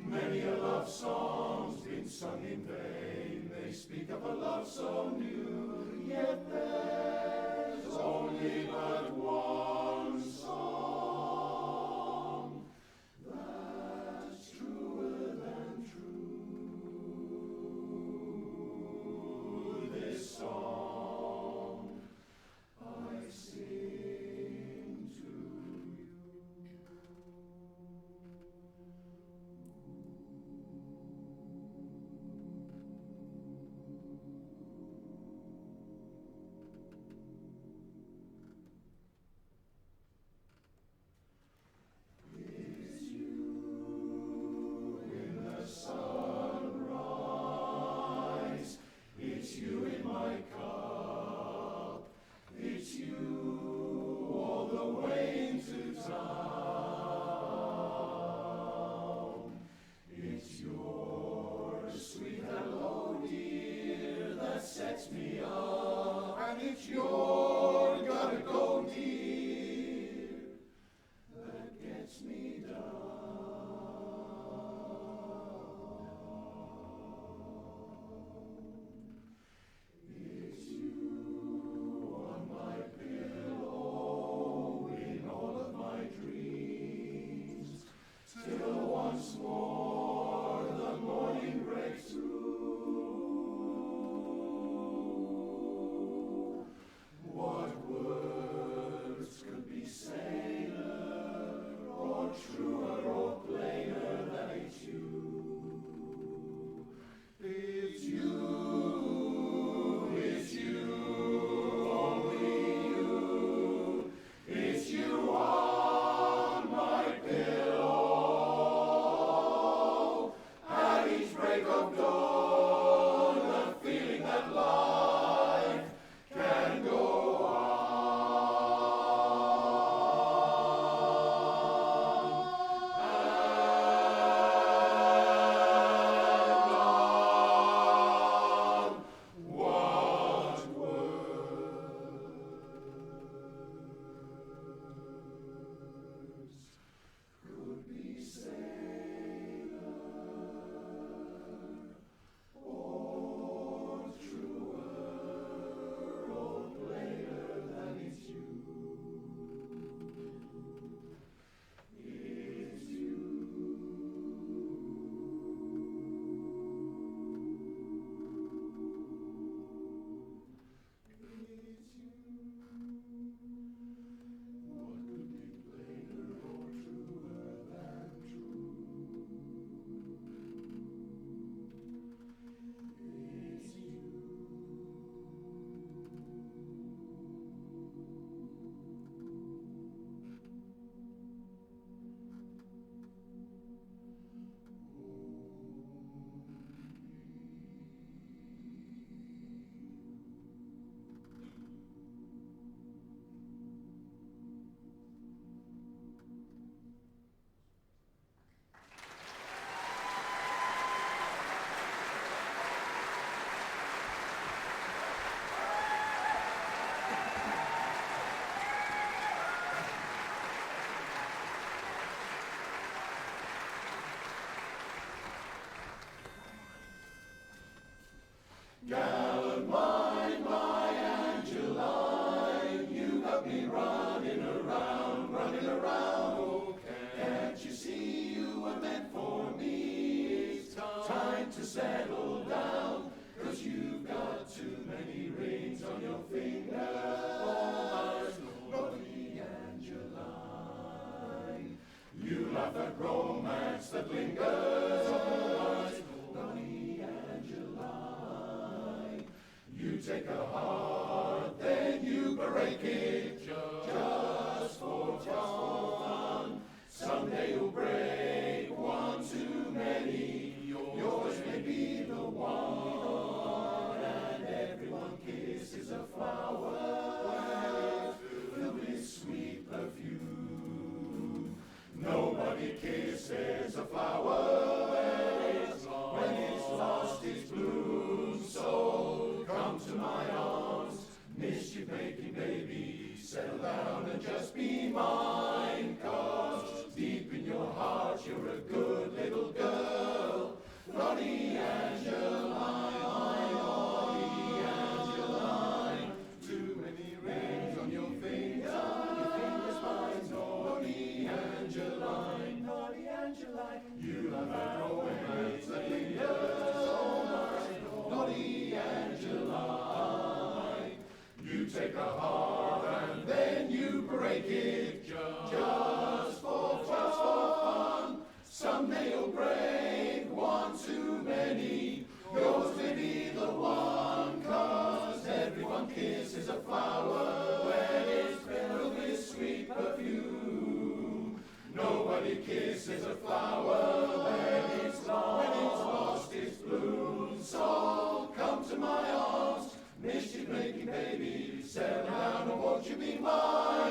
Many a love song's been sung in vain. They speak of a love so new, yet there's only but one song that's truer than true. This song I sing to you. It's you in the sunrise. It's you in my cup. It's you all the way into town. It's your sweet hello, dear, that sets me up. And it's your gotta go, dear, that gets me down. It's you on my pillow in all of my dreams, till once more the morning breaks through. What words could be saner, or truer, or plainer than it's you? It's you, it's you, only you. It's you on my pillow. At each break of dawn, the feeling that life can go on. What words could be saner, or truer, or plainer than it's you? It's you. It's you. What could be plainer or truer than true? It's you. Gallant mind, my Angeline, you got me running around, running around. Oh, can't you see you were meant for me? It's time to settle down, 'cause you've got too many rings on your finger. Oh, my lovely Angeline, you laugh at romance that lingers. Oh, my lovely Angeline, you take a heart, then you break it just for fun. Someday you'll break one too many. Yours may be the one, and everyone kisses a flower filled with sweet perfume. Nobody kisses a flower when it's lost its bloom. So come to my arms, mischief-making baby, settle down and just be mine, 'cause deep in your heart you're a good little girl. Too many rings on your finger spines. Naughty Angeline, naughty Angeline. You love her romance that lingers so much. Naughty Angeline. You take a heart and then you break it just for fun. Someday you'll break one too many. Yours may be the one, 'cause everyone kisses a flower when it's filled with sweet perfume. Nobody kisses a flower when it's lost its bloom. So come to my arms, mischief-making baby, settle down and won't you be mine?